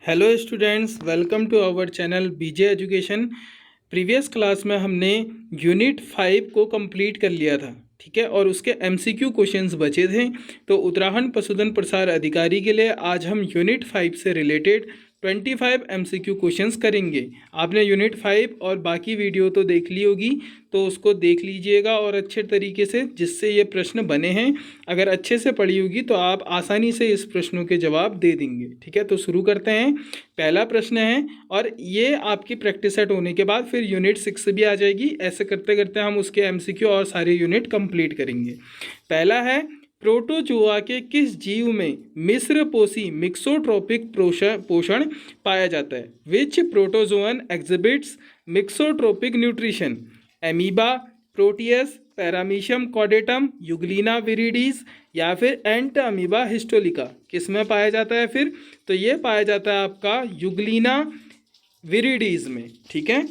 Hello students, welcome to our channel BJ education. Previous class में हमने unit 5 को complete कर लिया था, ठीक है, और उसके एमसीक्यू क्वेश्चंस बचे थे। तो उत्तराखंड पशुधन प्रसार अधिकारी के लिए आज हम यूनिट 5 से रिलेटेड 25 एमसीक्यू क्वेश्चंस करेंगे। आपने यूनिट 5 और बाकी वीडियो तो देख ली होगी, तो उसको देख लीजिएगा और अच्छे तरीके से, जिससे ये प्रश्न बने हैं। अगर अच्छे से पढ़ी होगी तो आप आसानी से इस प्रश्नों के जवाब दे देंगे, ठीक है। तो शुरू करते हैं। पहला प्रश्न है, और ये आपकी प्रैक्टिस सेट होने के बाद फिर यूनिट 6 भी आ जाएगी। ऐसे करते करते हम उसके एमसीक्यू और सारे यूनिट कंप्लीट करेंगे। पहला है, प्रोटोजोआ के किस जीव में मिश्र पोषी मिक्सोट्रोपिक पोषण पाया जाता है? Which protozoan exhibits mixotrophic nutrition? Amoeba, Proteus, Paramecium caudatum, Euglena viridis या फिर एंट अमीबा हिस्टोलिका? किस में पाया जाता है फिर? तो ये पाया जाता है आपका यूग्लिना विरिडीज में, ठीक है।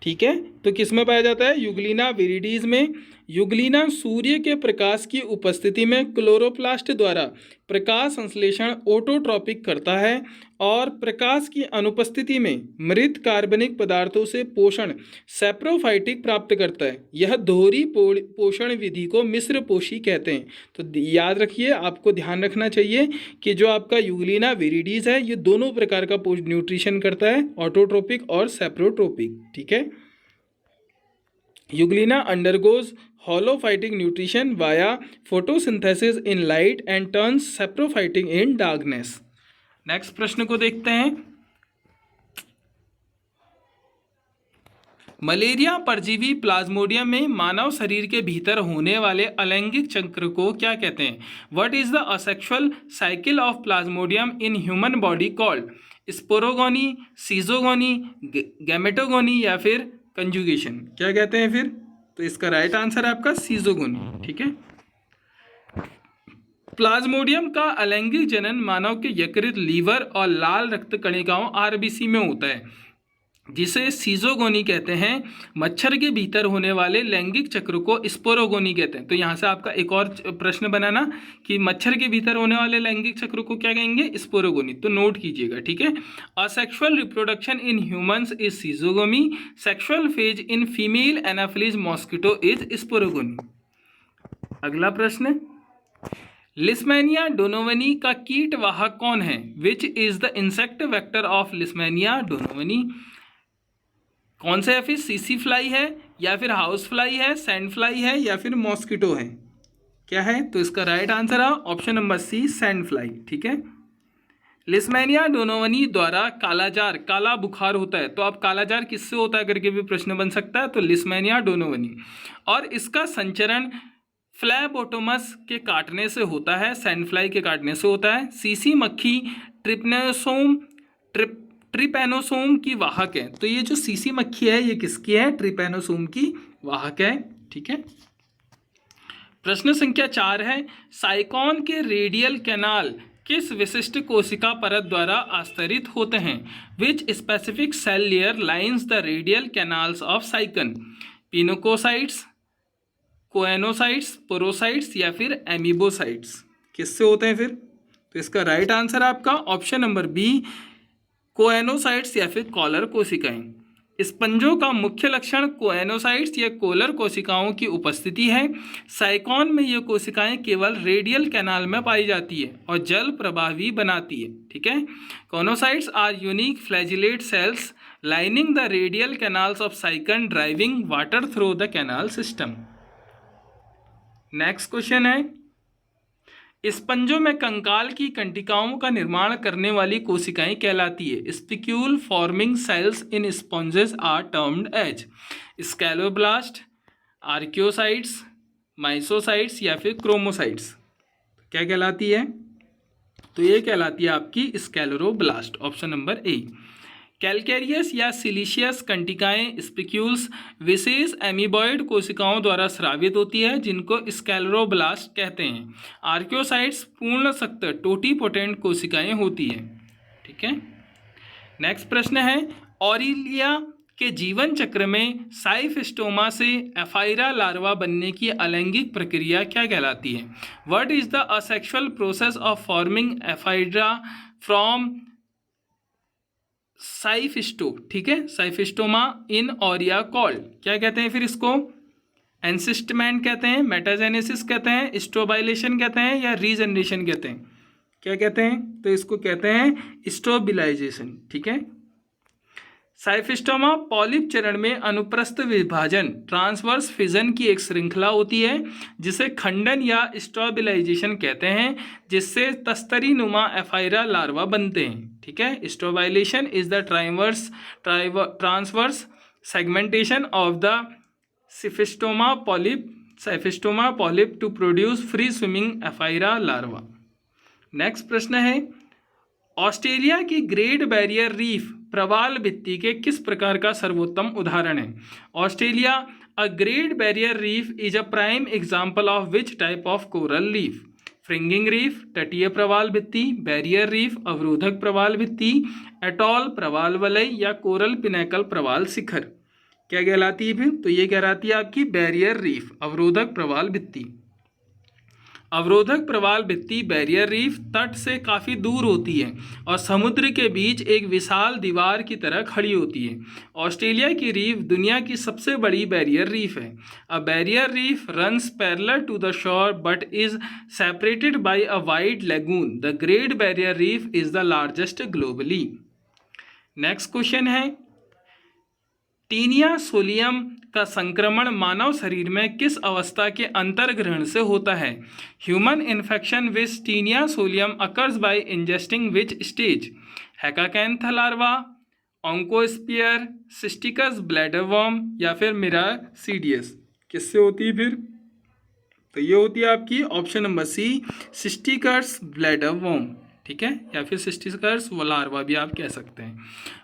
ठीक है, तो किस में पाया जाता है? यूग्लिना विरिडीज में। यूग्लिना सूर्य के प्रकाश की उपस्थिति में क्लोरोप्लास्ट द्वारा प्रकाश संश्लेषण ऑटोट्रॉपिक करता है और प्रकाश की अनुपस्थिति में मृत कार्बनिक पदार्थों से पोषण सैप्रोफाइटिक प्राप्त करता है। यह दोहरी पोषण विधि को मिश्र पोषी कहते हैं। तो याद रखिए, आपको ध्यान रखना चाहिए कि जो आपका यूग्लिना विरिडीज है, ये दोनों प्रकार का न्यूट्रिशन करता है, ऑटोट्रोपिक और सैप्रोट्रोपिक, ठीक है। Euglena undergoes holophytic nutrition via photosynthesis in light and turns saprophytic in darkness. Next प्रश्न को देखते हैं। मलेरिया परजीवी प्लाज्मोडियम में मानव शरीर के भीतर होने वाले अलैंगिक चक्र को क्या कहते हैं? What is the asexual cycle of Plasmodium in human body called? Sporogony, schizogony, gametogony या फिर कंजुगेशन? क्या कहते हैं फिर? तो इसका राइट आंसर है आपका सीजोगोनी, ठीक है। प्लाज्मोडियम का अलैंगिक जनन मानव के यकृत, लीवर और लाल रक्त कणिकाओं आरबीसी में होता है, जिसे सीजोगोनी कहते हैं। मच्छर के भीतर होने वाले लैंगिक चक्र को स्पोरोगोनी कहते हैं। तो यहाँ से आपका एक और प्रश्न बनाना कि मच्छर के भीतर होने वाले लैंगिक चक्र को क्या कहेंगे? स्पोरोगोनी। तो नोट कीजिएगा, ठीक है। Asexual reproduction in humans is schizogony, sexual phase in female Anopheles mosquito is sporogony. अगला प्रश्न, लिस्मेनिया डोनोवनी का कीट वाहक कौन है? Which is the insect vector of Leishmania donovani? कौन सा है फिर? सीसी फ्लाई है या फिर हाउस फ्लाई है, सैंड फ्लाई है या फिर मॉस्किटो है? क्या है? तो इसका राइट आंसर है option number C, sand fly, ठीक है। लिस्मेनिया डोनोवनी द्वारा कालाजार, काला बुखार होता है। तो अब कालाजार किससे होता है करके भी प्रश्न बन सकता है। तो लिस्मेनिया डोनोवनी, और इसका संचरण फ्लैबोटोमस के काटने से होता है, सैंड फ्लाई के काटने से होता है। सीसी मक्खी ट्रिपैनोसोम की वाहक है। तो ये जो सीसी मक्खी है, ये किसकी है? ट्रिपैनोसोम की वाहक है, ठीक है। प्रश्न संख्या 4 है, साइकॉन के रेडियल कैनाल किस विशिष्ट कोशिका परत द्वारा आस्तरित होते हैं? Which specific cell layer lines the radial canals of Sycon? Pinacocytes, choanocytes, porocytes या फिर एमीबोसाइट्स? किससे होते हैं फिर? तो इसका राइट आंसर आपका ऑप्शन नंबर बी, कोएनोसाइट्स या फिर कॉलर कोशिकाएं। स्पंजों का मुख्य लक्षण कोएनोसाइट्स या कोलर कोशिकाओं की उपस्थिति है। साइकॉन में ये कोशिकाएं केवल रेडियल कैनाल में पाई जाती है और जल प्रवाह भी बनाती है, ठीक है। Choanocytes are unique flagellate cells lining the radial canals of Sycon, driving water through the canal system. Next question है, स्पंजों में कंकाल की कंटिकाओं का निर्माण करने वाली कोशिकाएं कहलाती है? Spicule forming cells in sponges are termed as scleroblast, archaeocytes, myocytes या फिर क्रोमोसाइट्स? क्या कहलाती है? तो ये कहलाती है आपकी स्कैलोब्लास्ट, ऑप्शन नंबर ए। कैलकेरियस या सिलिशियस कंटिकाएं स्पिक्यूल्स विशेष एमीबॉइड कोशिकाओं द्वारा स्रावित होती है, जिनको स्कैलोब्लास्ट कहते हैं। आर्कियोसाइट्स पूर्ण सख्त टोटीपोटेंट कोशिकाएं होती हैं, ठीक है। नेक्स्ट प्रश्न है, ऑरिलिया के जीवन चक्र में साइफिस्टोमा से एफाइरा लार्वा बनने की अलैंगिक प्रक्रिया क्या कहलाती है? What is the asexual process of forming ephyra from scyphistoma, ठीक है, साइफिस्टोमा इन ऑरिया कॉल्ड, क्या कहते हैं फिर इसको, एंसिस्टमेंट कहते हैं, मेटाजेनेसिस कहते हैं, स्ट्रोबाइलेशन कहते हैं, या रीजनरेशन कहते हैं, क्या कहते हैं, तो इसको कहते हैं स्ट्रोबिलाइजेशन, ठीक है। साइफिस्टोमा पॉलिप चरण में अनुप्रस्थ विभाजन ट्रांसवर्स फिजन की एक श्रृंखला होती है जिसे खंडन या स्ट्रोबिलाइजेशन कहते हैं, जिससे तस्तरी नुमा एफाइरा लार्वा बनते हैं, ठीक है। Strobilation is the transverse segmentation of the scyphistoma polyp to produce free swimming ephyra larva. Next प्रश्न है, ऑस्ट्रेलिया की ग्रेट बैरियर रीफ प्रवाल भित्ति के किस प्रकार का सर्वोत्तम उदाहरण है। Australia a great barrier reef is a prime example of which type of coral reef, fringing reef, तटीय प्रवाल भित्ति, बैरियर रीफ, अवरोधक प्रवाल भित्ति, एटॉल प्रवाल वलय, या कोरल पिनेकल प्रवाल शिखर, क्या कहलाती है फिर, तो ये कहलाती है आपकी बैरियर रीफ, अवरोधक प्रवाल भित्ति। अवरोधक प्रवाल भित्ति बैरियर रीफ तट से काफ़ी दूर होती है और समुद्र के बीच एक विशाल दीवार की तरह खड़ी होती है। ऑस्ट्रेलिया की रीफ दुनिया की सबसे बड़ी बैरियर रीफ है। A barrier reef runs parallel to the shore but is separated by a wide lagoon. The great barrier reef is the largest globally. Next question है, टीनिया सोलियम का संक्रमण मानव शरीर में किस अवस्था के अंतर्ग्रहण से होता है। Human infection with Taenia solium occurs by ingesting which stage, hexacanth larva, oncosphere, cysticercus bladder worm, या फिर मिरासीडियस, किससे होती है फिर, तो ये होती है आपकी option number C, cysticercus bladder worm, ठीक है, या फिर सिस्टिकस लार्वा भी आप कह सकते हैं।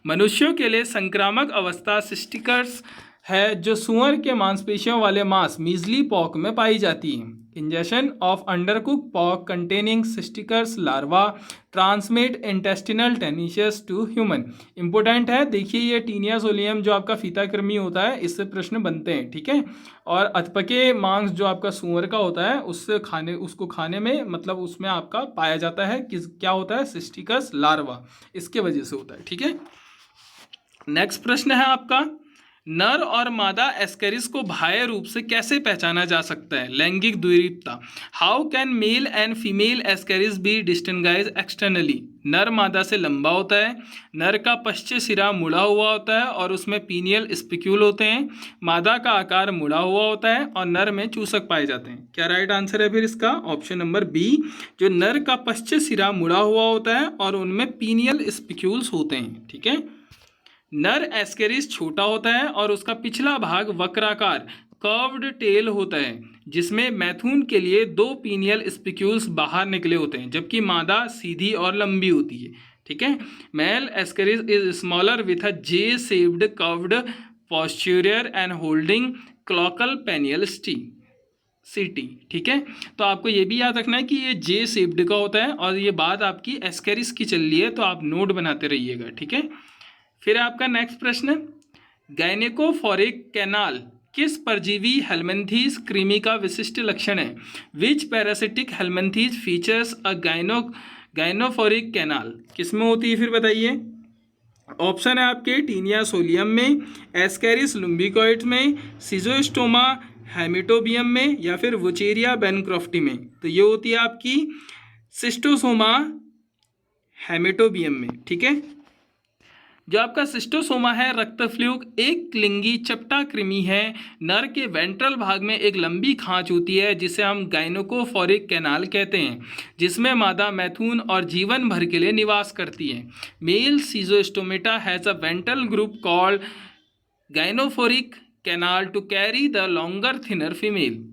मनुष्यों के लिए संक्रामक अवस्था सिस्टिकस है जो सुअर के मांसपेशियों वाले मांस मीजली पॉक में पाई जाती है। Injection of undercook pork containing cysticercus larva transmit intestinal taeniasis to human. Important है, देखिए ये टीनिया सोलियम जो आपका फीता कृमि होता है, इससे प्रश्न बनते हैं, ठीक है। और अधपके मांस जो आपका सुअर का होता है उसको खाने में मतलब उसमें आपका पाया जाता है क्या होता है, सिस्टिकस लार्वा, इसके वजह से होता है, ठीक है। नेक्स्ट प्रश्न है आपका, नर और मादा एस्केरिस को बाह्य रूप से कैसे पहचाना जा सकता है। लैंगिक द्विरूपता, how can male and female Ascaris be distinguished externally. नर मादा से लंबा होता है, नर का पश्चिम सिरा मुड़ा हुआ होता है और उसमें पीनियल स्पिक्यूल होते हैं, मादा का आकार मुड़ा हुआ होता है और नर में चूसक पाए जाते हैं। क्या राइट आंसर है फिर इसका, ऑप्शन नंबर बी, जो नर का पश्चिम सिरा मुड़ा हुआ होता है और उनमें पीनियल स्पिक्यूल्स होते हैं, ठीक है। नर एस्केरिस छोटा होता है और उसका पिछला भाग वक्राकार कर्व्ड टेल होता है, जिसमें मैथुन के लिए 2 पीनियल स्पिक्यूल्स बाहर निकले होते हैं, जबकि मादा सीधी और लंबी होती है, ठीक है। Male Ascaris is smaller with a J shaped curved posterior end holding cloacal penial setae, ठीक है। तो आपको ये भी याद रखना है कि ये जे शेप्ड का होता है और ये बात आपकी एस्केरिस की चल रही है, तो आप नोट बनाते रहिएगा, ठीक है। फिर आपका नेक्स्ट प्रश्न, गायनेकोफोरिक कैनाल किस परजीवी हेलमिंथीज कृमि का विशिष्ट लक्षण है। विच पैरासिटिक हेलमिंथीज फीचर्स अ गायनोफोरिक कैनाल, किस में होती है फिर बताइए। ऑप्शन है आपके टीनिया सोलियम में, एस्केरिस लुम्बिकॉइड्स में, सिजोस्टोमा हेमिटोबियम में, या फिर वुचेरिया बेनक्रॉफ्टी में। तो ये होती है आपकी सिस्टोसोमा हेमिटोबियम में, ठीक है। जो आपका सिस्टोसोमा है रक्तफ्लूक एक लिंगी चपटा कृमि है। नर के वेंट्रल भाग में एक लंबी खांच होती है जिसे हम गायनोकोफोरिक कैनाल कहते हैं, जिसमें मादा मैथुन और जीवन भर के लिए निवास करती है। मेल सीजोस्टोमेटा has a ventral group called gynaecophoric canal to carry the longer thinner female.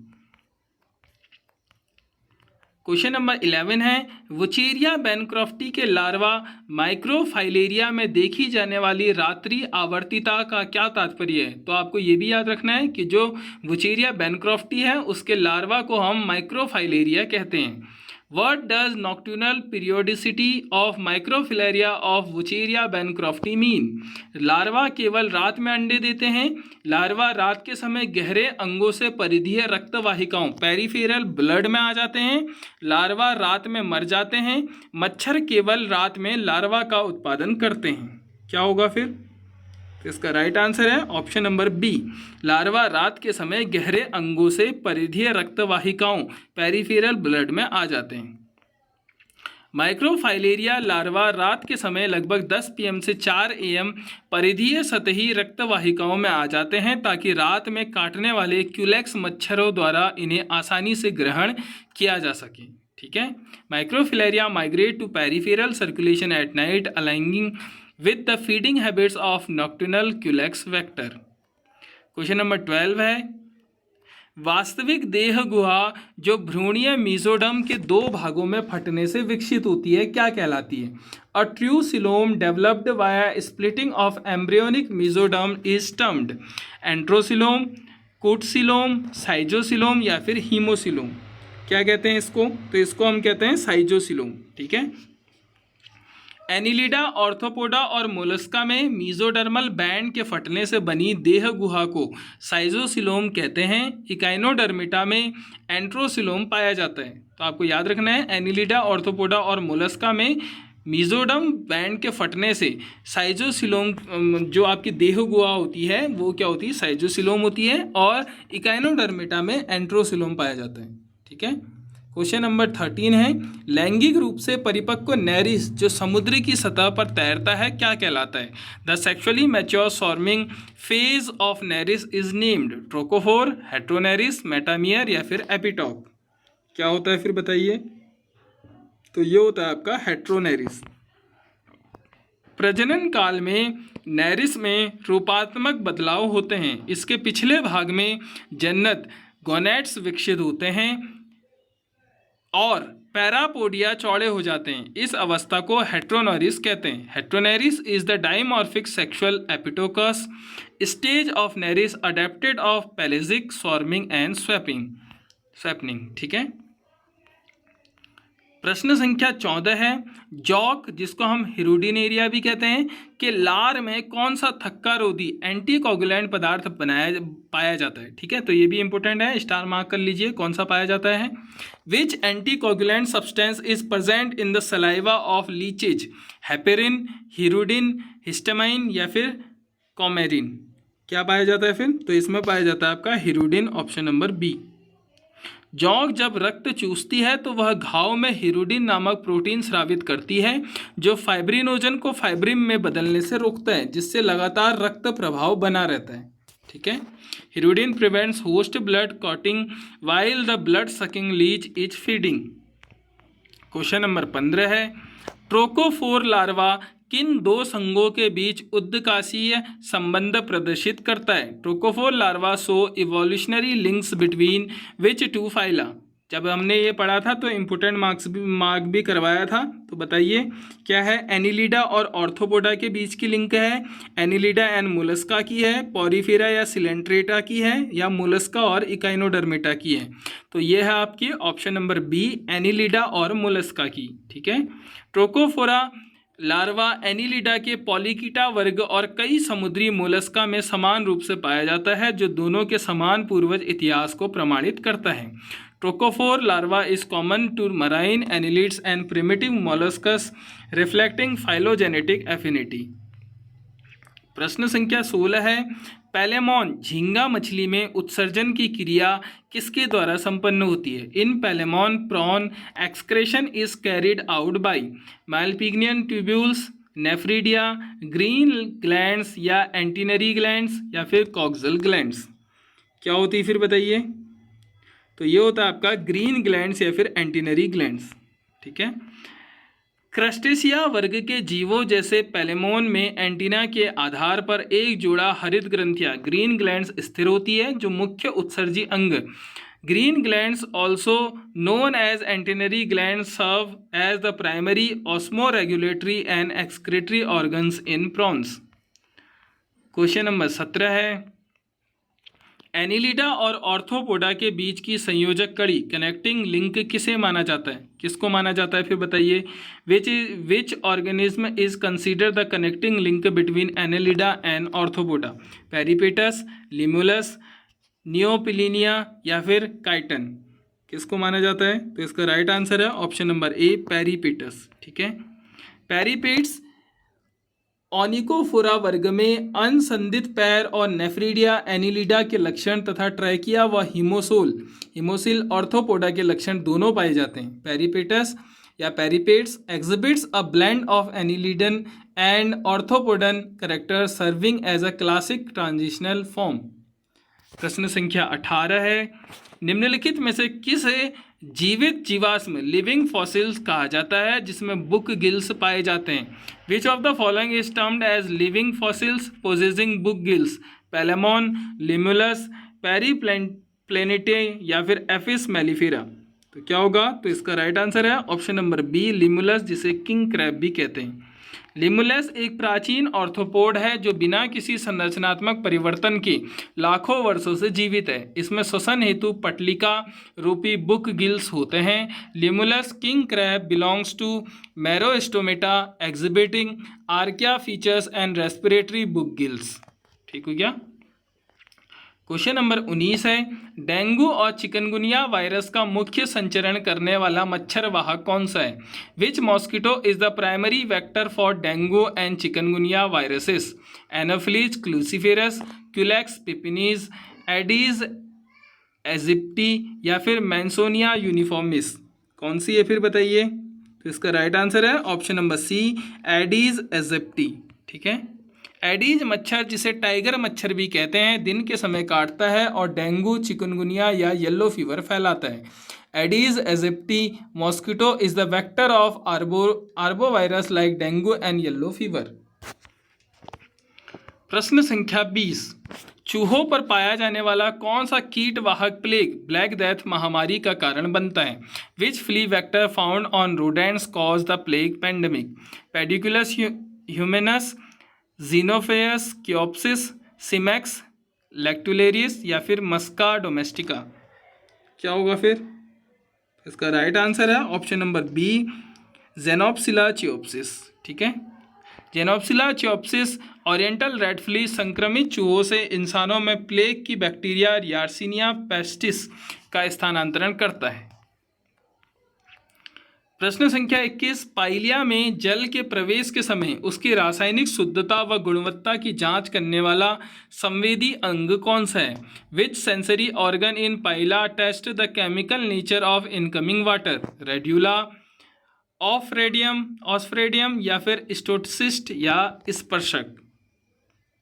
Question number 11 है, वुचेरिया बेनक्रॉफ्टी के लार्वा माइक्रोफाइलेरिया में देखी जाने वाली रात्रि आवर्तिता का क्या तात्पर्य है। तो आपको ये भी याद रखना है कि जो वुचेरिया बेनक्रॉफ्टी है उसके लार्वा को हम माइक्रोफाइलेरिया कहते हैं। What does nocturnal periodicity of microfilaria of Wucheria bancrofti mean? Larva केवल रात में अंडे देते हैं। लार्वा रात के समय गहरे अंगों से परिधीय रक्तवाहिकाओं पेरिफेरल ब्लड में आ जाते हैं। लार्वा रात में मर जाते हैं। मच्छर केवल रात में लार्वा का उत्पादन करते हैं। क्या होगा फिर? तो इसका राइट आंसर है ऑप्शन नंबर बी। लार्वा रात के समय गहरे अंगों से परिधीय रक्तवाहिकाओं पेरिफेरल ब्लड में आ जाते हैं। माइक्रोफाइलेरिया लार्वा रात के समय लगभग 10 PM से 4 AM परिधीय सतही रक्तवाहिकाओं में आ जाते हैं ताकि रात में काटने वाले क्यूलेक्स मच्छरों द्वारा इन्हें आसानी से ग्रहण किया जा सके। ठीक है, microfilaria migrate to peripheral circulation at night aligning with the feeding habits of nocturnal Culex vector. Question number 12 है, वास्तविक देह गुहा जो भ्रूणीय मीजोडर्म के 2 भागों में फटने से विकसित होती है क्या कहलाती है? A true coelom developed via splitting of embryonic mesoderm is termed enterocoelom, कूटसिलोम, साइजोसिलोम या फिर हीमोसिलोम। क्या कहते हैं इसको? तो इसको हम कहते हैं साइजोसिलोम। ठीक है, एनिलिडा, ऑर्थोपोडा और मोलस्का में मीजोडर्मल बैंड के फटने से बनी देह गुहा को साइजोसिलोम कहते हैं। इकाइनोडर्मिटा में एंट्रोसिलोम पाया जाता है। तो आपको याद रखना है, एनिलिडा, ऑर्थोपोडा और मोलस्का में मीजोडर्म बैंड के फटने से साइजोसिलोम, जो आपकी देह गुहा होती है वो क्या होती है? साइजोसिलोम होती है। और इकाइनोडर्मिटा में एंट्रोसिलोम पाया जाता है। ठीक है, क्वेश्चन नंबर 13 है, लैंगिक रूप से परिपक्व नेरिस जो समुद्र की सतह पर तैरता है क्या कहलाता है? The sexually mature swarming phase of Nereis is named trochophore, heteronereis, metamere या फिर एपिटॉक। क्या होता है फिर बताइए? तो ये होता है आपका हेट्रोनेरिस। प्रजनन काल में नेरिस में रूपात्मक बदलाव होते हैं। इसके पिछले भाग में जन्नत गोनेट्स विकसित होते हैं और पैरापोडिया चौड़े हो जाते हैं। इस अवस्था को हेट्रोनेरिस कहते हैं। Heteronereis is the dimorphic sexual epitokous stage of Nereis adapted of pelagic swarming and spawning. ठीक है, प्रश्न संख्या 14 है, जॉक जिसको हम हिरुडिनेरिया भी कहते हैं कि लार में कौन सा थक्का रोधी एंटीकोगुलेंट पदार्थ पाया जाता है? ठीक है, तो ये भी इंपॉर्टेंट है, स्टार मार्क कर लीजिए कौन सा पाया जाता है। Which anticoagulant substance is present in the saliva of leeches? Heparin, hirudin, histamine या फिर कॉमेरिन। क्या पाया जाता है फिर? तो इसमें पाया जाता है आपका हिरुडिन, ऑप्शन नंबर बी। जौक जब रक्त चूसती है तो वह घाव में हिरुडिन नामक प्रोटीन स्रावित करती है जो फाइब्रिनोजन को फाइब्रिन में बदलने से रोकता है, जिससे लगातार रक्त प्रभाव बना रहता है। ठीक है, hirudin prevents host blood clotting while the blood sucking Leach is feeding. Question number 15 है, ट्रोकोफोर लार्वा किन 2 संघों के बीच उद्काशीय संबंध प्रदर्शित करता है? Trochophore larva show evolutionary links between which 2 phyla. जब हमने ये पढ़ा था तो इम्पोर्टेंट मार्क भी करवाया था, तो बताइए क्या है? एनिलिडा और ऑर्थोपोडा के बीच की लिंक है, एनिलिडा एंड मोलस्का की है, पॉरीफेरा या सिलेंट्रेटा की है, या मोलस्का और इकाइनोडर्मेटा की है। तो ये है आपकी ऑप्शन नंबर बी, एनिलिडा और मोलस्का की। ठीक है, ट्रोकोफोरा लार्वा एनिलिडा के पॉलीकीटा वर्ग और कई समुद्री मोलस्का में समान रूप से पाया जाता है, जो दोनों के समान पूर्वज इतिहास को प्रमाणित करता है। Trochophore larva is common to marine annelids and primitive molluscs reflecting phylogenetic affinity. प्रश्न संख्या 16 है, पैलेमॉन झींगा मछली में उत्सर्जन की क्रिया किसके द्वारा संपन्न होती है? In Palaemon prawn excretion is carried out by Malpighian tubules, nephridia, green glands या एंटीनरी ग्लैंड्स या फिर कॉक्सल ग्लैंड्स। क्या होती है फिर बताइए? तो ये होता है आपका ग्रीन ग्लैंड्स या फिर एंटीनरी ग्लैंड्स। ठीक है, क्रस्टेशिया वर्ग के जीवों जैसे पैलेमोन में एंटीना के आधार पर एक जोड़ा हरित ग्रंथियां ग्रीन ग्लैंड्स स्थिर होती है जो मुख्य उत्सर्जी अंग। Green glands also known as antennary glands serve as the primary osmoregulatory and excretory organs in prawns. Question number 17 है, एनिलिडा और ऑर्थोपोडा के बीच की संयोजक कड़ी कनेक्टिंग लिंक किसे माना जाता है? किसको माना जाता है फिर बताइए? Which organism is consider the connecting link between Annelida and Arthropoda? Peripatus, Limulus, Neopilina या फिर काइटन। किसको माना जाता है? तो इसका राइट आंसर है ऑप्शन नंबर ए, पेरिपेटस। ठीक है, पेरिपेट्स ओनिकोफोरा वर्ग में अनसंदित पैर और नेफ्रिडिया एनिलिडा के लक्षण तथा ट्रैकिया व हिमोसिल ऑर्थोपोडा के लक्षण दोनों पाए जाते हैं। पेरिपेटस या Peripatus exhibits a blend of annelidan and arthropodan character serving as a classic transitional form. प्रश्न संख्या 18 है, निम्नलिखित में से किसे जीवित जीवाश्म लिविंग फॉसिल्स कहा जाता है जिसमें बुक गिल्स पाए जाते हैं? Which of the following is termed as living fossils possessing book gills? Palaemon, Limulus, Periplaneta या फिर एफिस मेलिफेरा। तो क्या होगा? तो इसका राइट आंसर है ऑप्शन नंबर बी, लिमुलस, जिसे किंग क्रैब भी कहते हैं। लिमुलस एक प्राचीन ऑर्थोपोड है जो बिना किसी संरचनात्मक परिवर्तन के लाखों वर्षों से जीवित है। इसमें श्वसन हेतु पटलिका रूपी बुक गिल्स होते हैं। Limulus king crab belongs to Merostomata exhibiting archaic features and respiratory book gills. ठीक हो गया। क्वेश्चन नंबर 19 है, डेंगू और चिकनगुनिया वायरस का मुख्य संचरण करने वाला मच्छर वाहक कौन सा है? Which mosquito is the primary vector for dengue and chikungunya viruses? Anopheles culicifacies, Culex pipiens, Aedes aegypti या फिर मैंसोनिया यूनिफॉर्मिस। कौन सी है फिर बताइए? तो इसका राइट आंसर है option number C, Aedes aegypti. ठीक है। एडीज मच्छर, जिसे टाइगर मच्छर भी कहते हैं, दिन के समय काटता है और डेंगू, चिकनगुनिया या येलो फीवर फैलाता है। Aedes aegypti mosquito is the vector of arbovirus like dengue and yellow fever. प्रश्न संख्या 20, चूहों पर पाया जाने वाला कौन सा कीट वाहक प्लेग ब्लैक डेथ महामारी का कारण बनता है? Which flea vector found on rodents cause the plague pandemic? Pediculus humanus, Xenopsylla, cheopis, Cimex, lectularius या फिर मस्का डोमेस्टिका। क्या होगा फिर? इसका राइट आंसर है option number B, Xenopsylla cheopis. ठीक है। Xenopsylla cheopis oriental rat flea संक्रमित चूहों से इंसानों में प्लेग की बैक्टीरिया यार्सिनिया पेस्टिस का स्थानांतरण करता है। प्रश्न संख्या 21, पाइलिया में जल के प्रवेश के समय उसकी रासायनिक शुद्धता व गुणवत्ता की जांच करने वाला संवेदी अंग कौन सा है? Which sensory organ in Pila tests the chemical nature of incoming water? Radula, osphradium या फिर स्टोटसिस्ट या स्पर्शक।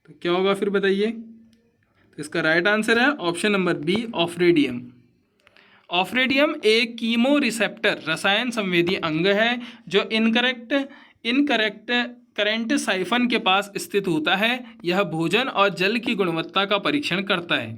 तो क्या होगा फिर बताइए? तो इसका राइट आंसर है ऑप्शन नंबर बी, ऑफ्रेडियम। ऑफ्रेडियम एक कीमो रिसेप्टर रसायन संवेदी अंग है जो इनकरेक्ट करंट साइफन के पास स्थित होता है। यह भोजन और जल की गुणवत्ता का परीक्षण करता है।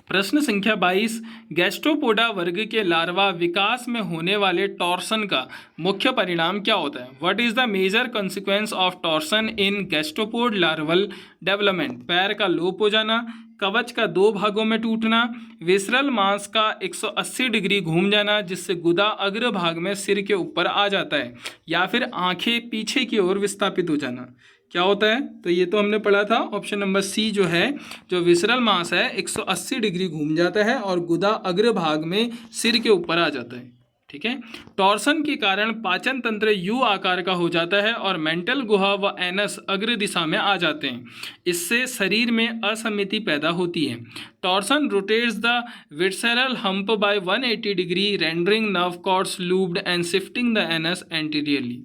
प्रश्न संख्या 22, गैस्ट्रोपोडा वर्ग के लार्वा विकास में होने वाले टॉर्सन का मुख्य परिणाम क्या होता है? What is the major consequence of torsion in gastropod larval development? पैर का लोप हो जाना, कवच का 2 भागों में टूटना, विसरल मांस का 180 डिग्री घूम जाना जिससे गुदा अग्र भाग में सिर के ऊपर आ जाता है, या फिर आंखें पीछे की ओर विस्थापित हो जाना। क्या होता है? तो ये तो हमने पढ़ा था, ऑप्शन नंबर सी जो है, जो विसरल मांस है 180 डिग्री घूम जाता है और गुदा अग्र भाग में सिर के ऊपर आ जाता है। ठीक है। टॉर्सन के कारण पाचन तंत्र यू आकार का हो जाता है और मेंटल गुहा व एनस अग्र दिशा में आ जाते हैं। इससे शरीर में असमिति पैदा होती है। Torsion rotates the visceral hump by 180 degree rendering nerve cords looped and shifting the anus anteriorly.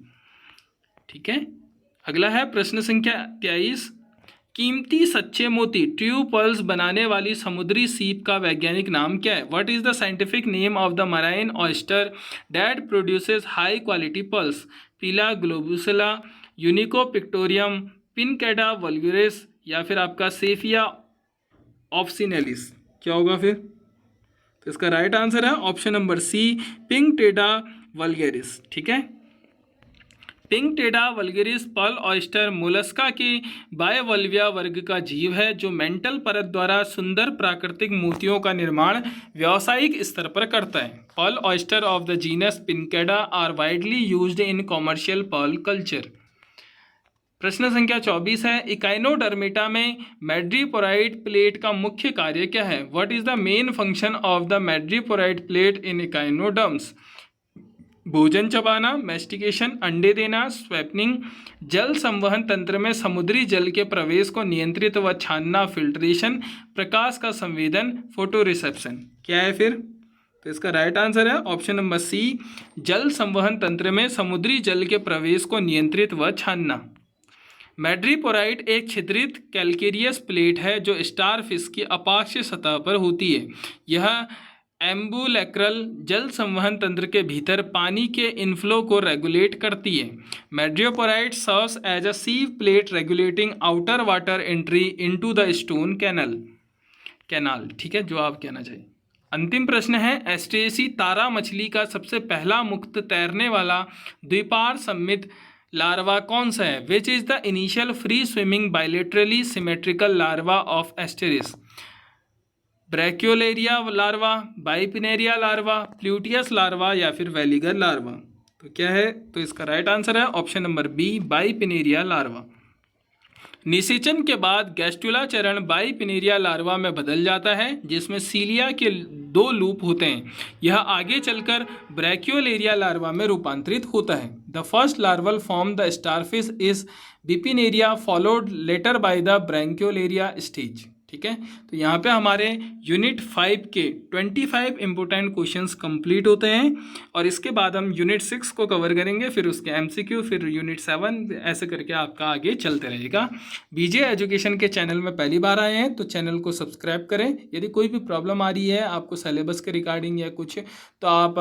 ठीक है। अगला है प्रश्न संख्या 23, कीमती सच्चे मोती ट्रू पर्ल्स बनाने वाली समुद्री सीप का वैज्ञानिक नाम क्या है? What is the scientific name of the marine oyster that produces high quality pearls? पीला ग्लोबुसला, यूनिको पिक्टोरियम, पिनकेडा वल्गुरिस या फिर आपका सेफिया ऑप्सिनेलिस। क्या होगा फिर? तो इसका राइट आंसर है ऑप्शन नंबर सी, पिंकटेडा वल्गेरिस। ठीक है। पिंकटेडा वल्गेरिस पर्ल ऑयस्टर मोलस्का के बायवल्विया वर्ग का जीव है जो मेंटल परत द्वारा सुंदर प्राकृतिक मोतियों का निर्माण व्यावसायिक स्तर पर करता है। Pearl oyster of the genus Pinctada are widely used in commercial pearl culture. प्रश्न संख्या 24 है, इकाइनोडर्मेटा में मैड्रीपोराइड प्लेट का मुख्य कार्य क्या है? What is the main function of the madreporite plate in echinoderms? भोजन चबाना, मैस्टिकेशन, अंडे देना, स्वैपनिंग, जल संवहन तंत्र में समुद्री जल के प्रवेश को नियंत्रित व छानना, फिल्ट्रेशन, प्रकाश का संवेदन, फोटो रिसेप्शन। क्या है फिर? तो इसका राइट आंसर है ऑप्शन नंबर सी, जल संवहन तंत्र में समुद्री जल के प्रवेश को नियंत्रित व छानना। मैड्रीपोराइट एक छिद्रित कैल्केरियस प्लेट है जो स्टारफिश की अपाक्ष्य सतह पर होती है। यह एम्बुलेक्रल जल संवहन तंत्र के भीतर पानी के इनफ्लो को रेगुलेट करती है। Madreporite serves as a sieve plate regulating outer water entry into the stone canal. ठीक है, जो आप कहना चाहिए। अंतिम प्रश्न है, एस्ट्रेसी तारा मछली का सबसे पहला मुक्त तैरने वाला द्विपार सम्मित लार्वा कौन सा है? Which is the initial free swimming bilaterally symmetrical larva of Asterias? Brachiolaria larva, bipinnaria larva, pluteus larva या फिर वेलिगर लार्वा? तो क्या है? तो इसका राइट आंसर है option number B, bipinnaria larva. निषेचन के बाद गैस्ट्रुला चरण बाइपिनेरिया लार्वा में बदल जाता है जिसमें सीलिया के 2 लूप होते हैं। यह आगे चलकर ब्रैक्योलेरिया लार्वा में रूपांतरित होता है। The first larval form the starfish is bipinnaria followed later by the brachiolaria stage. ठीक है, तो यहाँ पे हमारे यूनिट 5 के 25 इंपॉर्टेंट क्वेश्चंस कंप्लीट होते हैं और इसके बाद हम यूनिट 6 को कवर करेंगे, फिर उसके एमसीक्यू, फिर यूनिट 7, ऐसे करके आपका आगे चलते रहेगा। बीजे एजुकेशन के चैनल में पहली बार आए हैं तो चैनल को सब्सक्राइब करें। यदि कोई भी प्रॉब्लम आ रही है आपको सिलेबस के रिगार्डिंग या कुछ, तो आप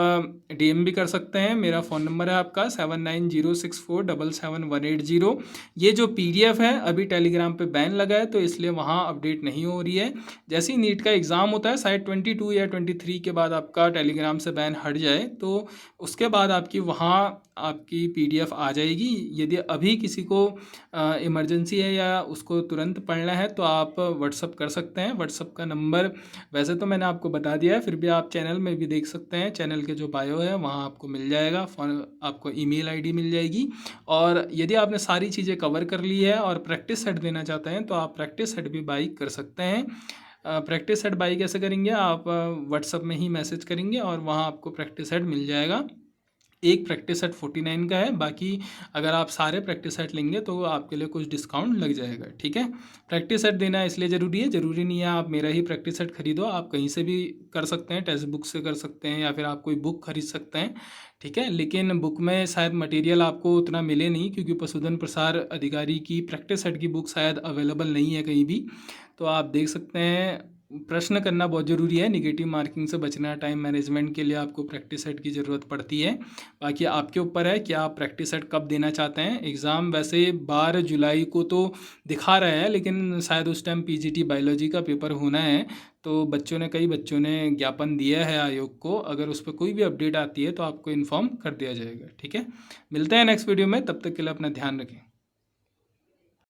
DM भी कर सकते हैं। मेरा फ़ोन नंबर है आपका 7906477180। ये जो PDF है अभी टेलीग्राम पे बैन लगा है तो इसलिए वहाँ अपडेट नहीं हो रही है। जैसे ही नीट का एग्ज़ाम होता है शायद 22 या 23 के बाद आपका टेलीग्राम से बैन हट जाए तो उसके बाद आपकी वहाँ आपकी PDF आ जाएगी। यदि अभी किसी को इमरजेंसी है या उसको तुरंत पढ़ना है तो आप व्हाट्सअप कर सकते हैं। व्हाट्सअप का नंबर वैसे तो मैंने आपको बता दिया है, फिर भी आप चैनल में भी देख सकते हैं। चैनल के जो बायो है वहाँ आपको मिल जाएगा, आपको ईमेल ID मिल जाएगी। और यदि आपने सारी चीज़ें कवर कर ली है और प्रैक्टिस सेट देना चाहते हैं तो आप प्रैक्टिस सेट भी बाई कर सकते हैं। प्रैक्टिस सेट बाई कैसे करेंगे? आप व्हाट्सअप में ही मैसेज करेंगे और वहाँ आपको प्रैक्टिस सेट मिल जाएगा। एक प्रैक्टिस सेट 49 का है, बाकी अगर आप सारे प्रैक्टिस सेट लेंगे तो आपके लिए कुछ डिस्काउंट लग जाएगा। ठीक है, प्रैक्टिस सेट देना इसलिए ज़रूरी है, ज़रूरी नहीं है आप मेरा ही प्रैक्टिस सेट खरीदो, आप कहीं से भी कर सकते हैं, टेक्स्ट बुक से कर सकते हैं या फिर आप कोई बुक खरीद सकते हैं। ठीक है, लेकिन बुक में शायद मटेरियल आपको उतना मिले नहीं क्योंकि पशुधन प्रसार अधिकारी की प्रैक्टिस सेट की बुक शायद अवेलेबल नहीं है कहीं भी। तो आप देख सकते हैं, प्रश्न करना बहुत ज़रूरी है, निगेटिव मार्किंग से बचना। टाइम मैनेजमेंट के लिए आपको प्रैक्टिस सेट की ज़रूरत पड़ती है। बाकी आपके ऊपर है कि आप प्रैक्टिस सेट कब देना चाहते हैं। एग्ज़ाम वैसे 12 जुलाई को तो दिखा रहे हैं लेकिन शायद उस टाइम PGT बायोलॉजी का पेपर होना है तो कई बच्चों ने ज्ञापन दिया है आयोग को। अगर उस पर कोई भी अपडेट आती है तो आपको इन्फॉर्म कर दिया जाएगा। ठीक है, मिलते हैं नेक्स्ट वीडियो में, तब तक के लिए अपना ध्यान रखें।